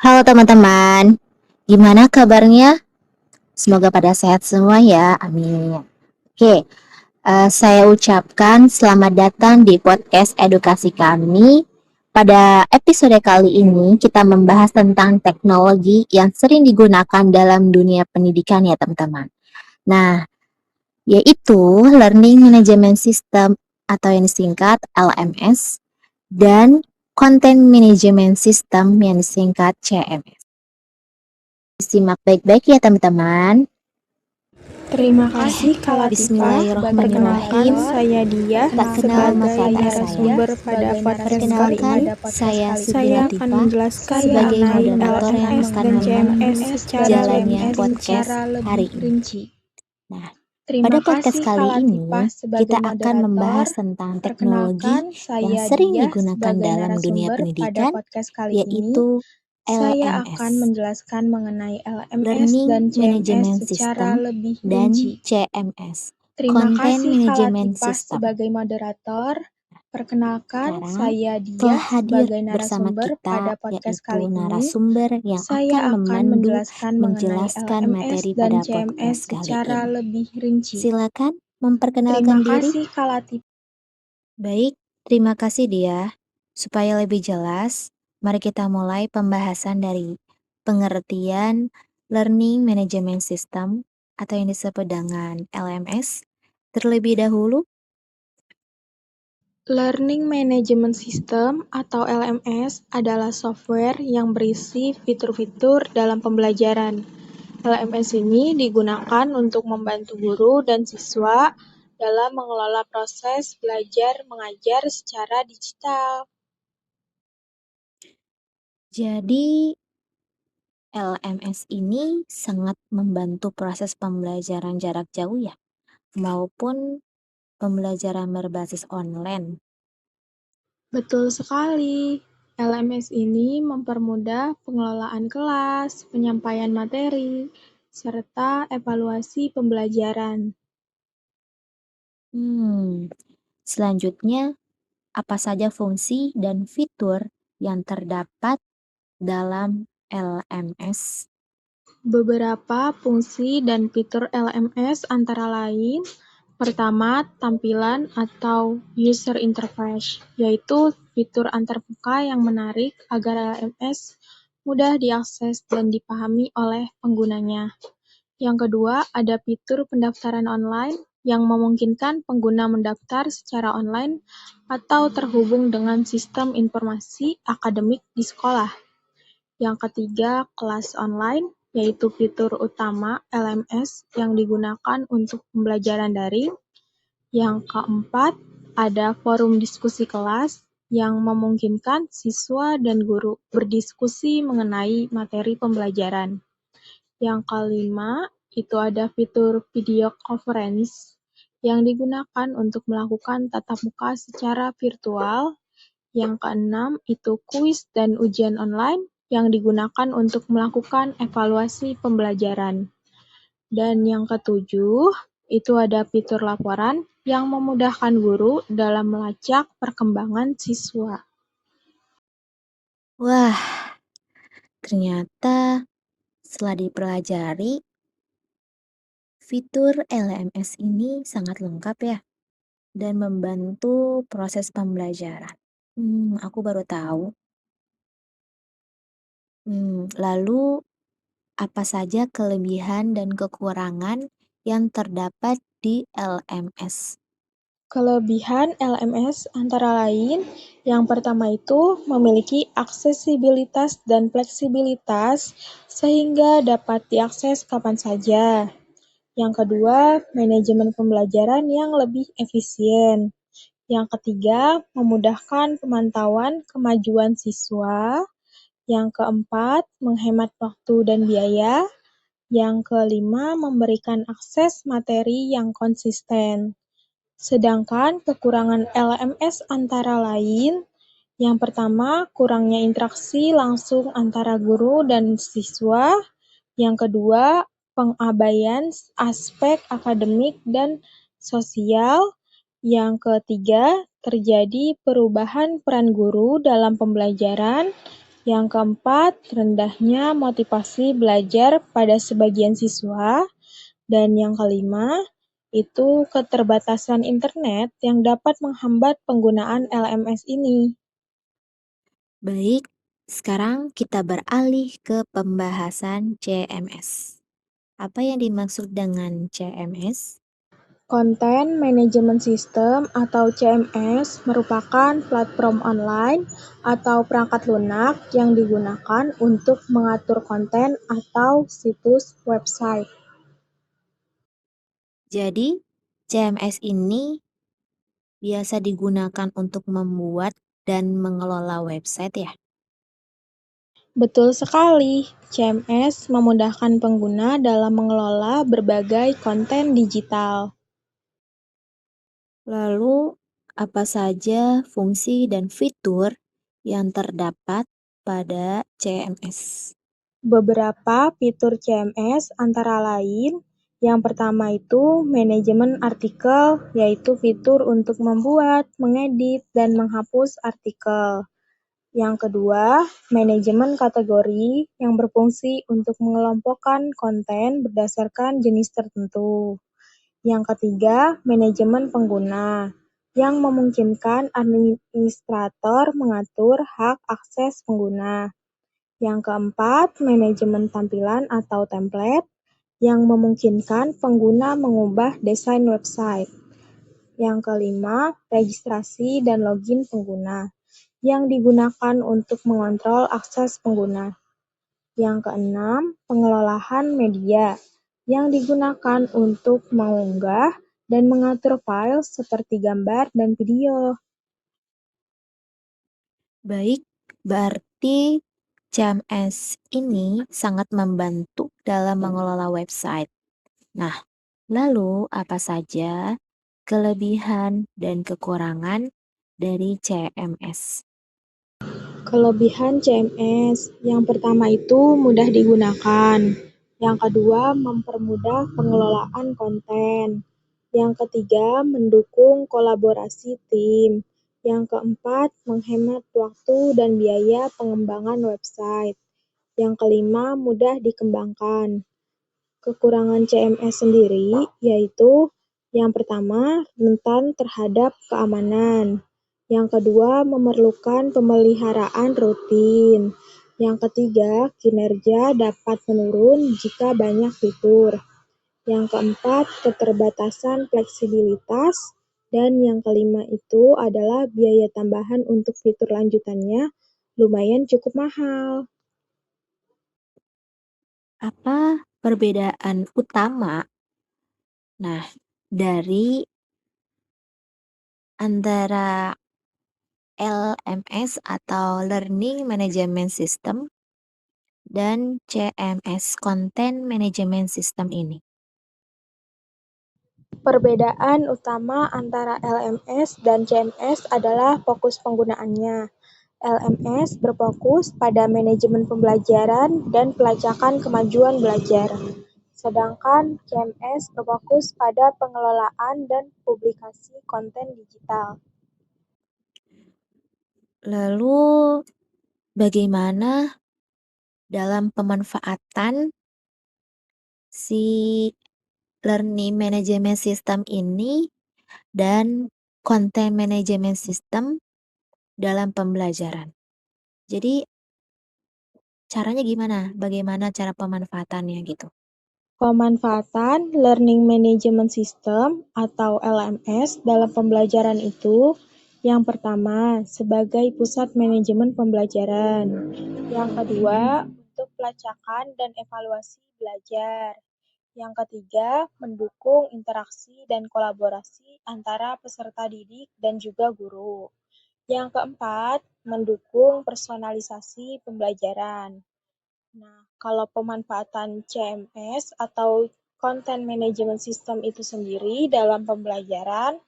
Halo teman-teman, gimana kabarnya? Semoga pada sehat semua ya, amin. Oke, saya ucapkan selamat datang di podcast edukasi kami. Pada episode kali ini kita membahas tentang teknologi yang sering digunakan dalam dunia pendidikan ya teman-teman. Nah, yaitu Learning Management System atau yang disingkat LMS dan Content Management System yang disingkat CMS. Simak baik-baik ya teman-teman. Terima kasih Kak Latifah. Bismillahirrahmanirrahim. Perkenalkan, saya Dia Tak kenal sebagai maka tak narasumber saya. pada podcast kali Perkenalkan, ini. saya Siti Saya akan Latifah menjelaskan sebagai mengenai moderator yang LMS akan dan CMS menemani secara jalannya lebih podcast rinci. hari ini. Nah, Terima pada podcast kasih Kak kali ini Latifah sebagai kita akan membahas moderator. tentang teknologi Perkenalkan, yang saya sering Dia digunakan sebagai dalam dunia narasumber pada pendidikan, podcast kali ini. yaitu Saya akan LMS, menjelaskan mengenai LMS Learning dan CMS Management secara System, lebih dan rinci. CMS, Terima Content kasih Kak Management Latifah System. sebagai moderator. Perkenalkan, Sekarang saya telah Diah hadir sebagai bersama narasumber kita pada podcast yaitu kali ini. narasumber yang Saya akan akan memandu menjelaskan mengenai menjelaskan LMS materi dan pada CMS podcast kali secara ini. lebih rinci. Silakan Terima memperkenalkan diri. kasih Kak Latifah. Baik, terima kasih Dia. Supaya lebih jelas, mari kita mulai pembahasan dari pengertian Learning Management System atau yang disebut dengan LMS. Terlebih dahulu, Learning Management System atau LMS adalah software yang berisi fitur-fitur dalam pembelajaran. LMS ini digunakan untuk membantu guru dan siswa dalam mengelola proses belajar mengajar secara digital. jadi LMS ini sangat membantu proses pembelajaran jarak jauh ya, maupun pembelajaran berbasis online. Betul sekali. LMS ini mempermudah pengelolaan kelas, penyampaian materi, serta evaluasi pembelajaran. Selanjutnya, apa saja fungsi dan fitur yang terdapat dalam LMS? Beberapa fungsi dan fitur LMS antara lain, pertama, tampilan atau user interface, yaitu fitur antarmuka yang menarik agar LMS mudah diakses dan dipahami oleh penggunanya. Yang kedua, ada fitur pendaftaran online yang memungkinkan pengguna mendaftar secara online atau terhubung dengan sistem informasi akademik di sekolah. Yang ketiga, kelas online, yaitu fitur utama LMS yang digunakan untuk pembelajaran daring. Yang keempat, ada forum diskusi kelas yang memungkinkan siswa dan guru berdiskusi mengenai materi pembelajaran. Yang kelima, itu ada fitur video conference yang digunakan untuk melakukan tatap muka secara virtual. Yang keenam, itu kuis dan ujian online yang digunakan untuk melakukan evaluasi pembelajaran. Dan yang ketujuh, itu ada fitur laporan yang memudahkan guru dalam melacak perkembangan siswa. Wah, ternyata setelah dipelajari, fitur LMS ini sangat lengkap ya dan membantu proses pembelajaran. Aku baru tahu. Lalu apa saja kelebihan dan kekurangan yang terdapat di LMS? Kelebihan LMS antara lain, yang pertama itu memiliki aksesibilitas dan fleksibilitas sehingga dapat diakses kapan saja. Yang kedua, manajemen pembelajaran yang lebih efisien. Yang ketiga, memudahkan pemantauan kemajuan siswa. Yang keempat, menghemat waktu dan biaya. Yang kelima, memberikan akses materi yang konsisten. Sedangkan kekurangan LMS antara lain, yang pertama, kurangnya interaksi langsung antara guru dan siswa. Yang kedua, pengabaian aspek akademik dan sosial. Yang ketiga, terjadi perubahan peran guru dalam pembelajaran. Yang keempat, rendahnya motivasi belajar pada sebagian siswa. Dan yang kelima, itu keterbatasan internet yang dapat menghambat penggunaan LMS ini. Baik, sekarang kita beralih ke pembahasan CMS. Apa yang dimaksud dengan CMS? Content Management System atau CMS merupakan platform online atau perangkat lunak yang digunakan untuk mengatur konten atau situs website. Jadi, CMS ini biasa digunakan untuk membuat dan mengelola website ya. Betul sekali, CMS memudahkan pengguna dalam mengelola berbagai konten digital. Lalu, apa saja fungsi dan fitur yang terdapat pada CMS? Beberapa fitur CMS antara lain, yang pertama itu manajemen artikel, yaitu fitur untuk membuat, mengedit, dan menghapus artikel. Yang kedua, manajemen kategori yang berfungsi untuk mengelompokkan konten berdasarkan jenis tertentu. Yang ketiga, manajemen pengguna yang memungkinkan administrator mengatur hak akses pengguna. Yang keempat, manajemen tampilan atau template yang memungkinkan pengguna mengubah desain website. Yang kelima, registrasi dan login pengguna yang digunakan untuk mengontrol akses pengguna. Yang keenam, pengelolaan media yang digunakan untuk mengunggah dan mengatur file seperti gambar dan video. Baik, berarti CMS ini sangat membantu dalam mengelola website. Nah, lalu apa saja kelebihan dan kekurangan dari CMS? Kelebihan CMS, yang pertama itu mudah digunakan. Yang kedua, mempermudah pengelolaan konten. Yang ketiga, mendukung kolaborasi tim. Yang keempat, menghemat waktu dan biaya pengembangan website. Yang kelima, mudah dikembangkan. Kekurangan CMS sendiri yaitu yang pertama, rentan terhadap keamanan. Yang kedua, memerlukan pemeliharaan rutin. Yang ketiga, kinerja dapat menurun jika banyak fitur. Yang keempat, keterbatasan fleksibilitas. Dan yang kelima itu adalah biaya tambahan untuk fitur lanjutannya lumayan cukup mahal. Apa perbedaan utama dari antara LMS atau Learning Management System dan CMS Content Management System ini? Perbedaan utama antara LMS dan CMS adalah fokus penggunaannya. LMS berfokus pada manajemen pembelajaran dan pelacakan kemajuan belajar, sedangkan CMS berfokus pada pengelolaan dan publikasi konten digital. Lalu, bagaimana dalam pemanfaatan si Learning Management System ini dan Content Management System dalam pembelajaran? Jadi, caranya gimana? Bagaimana cara pemanfaatannya gitu? Pemanfaatan Learning Management System atau LMS dalam pembelajaran itu yang pertama, sebagai pusat manajemen pembelajaran. Yang kedua, untuk pelacakan dan evaluasi belajar. Yang ketiga, mendukung interaksi dan kolaborasi antara peserta didik dan juga guru. Yang keempat, mendukung personalisasi pembelajaran. Nah, kalau pemanfaatan CMS atau Content Management System itu sendiri dalam pembelajaran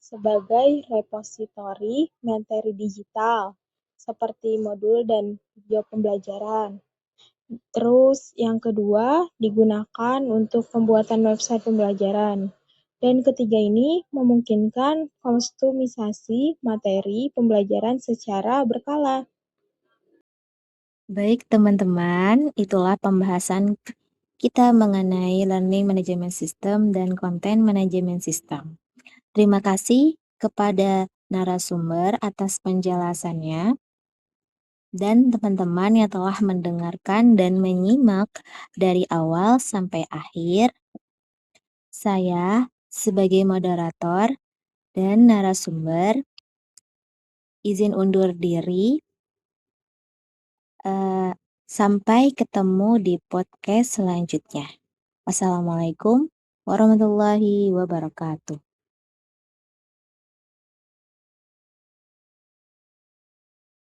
sebagai repositori materi digital seperti modul dan video pembelajaran. Terus yang kedua digunakan untuk pembuatan website pembelajaran. Dan ketiga ini memungkinkan kostumisasi materi pembelajaran secara berkala. Baik teman-teman, itulah pembahasan kita mengenai Learning Management System dan Content Management System. Terima kasih kepada narasumber atas penjelasannya dan teman-teman yang telah mendengarkan dan menyimak dari awal sampai akhir. Saya sebagai moderator dan narasumber izin undur diri. Sampai ketemu di podcast selanjutnya. Wassalamualaikum warahmatullahi wabarakatuh.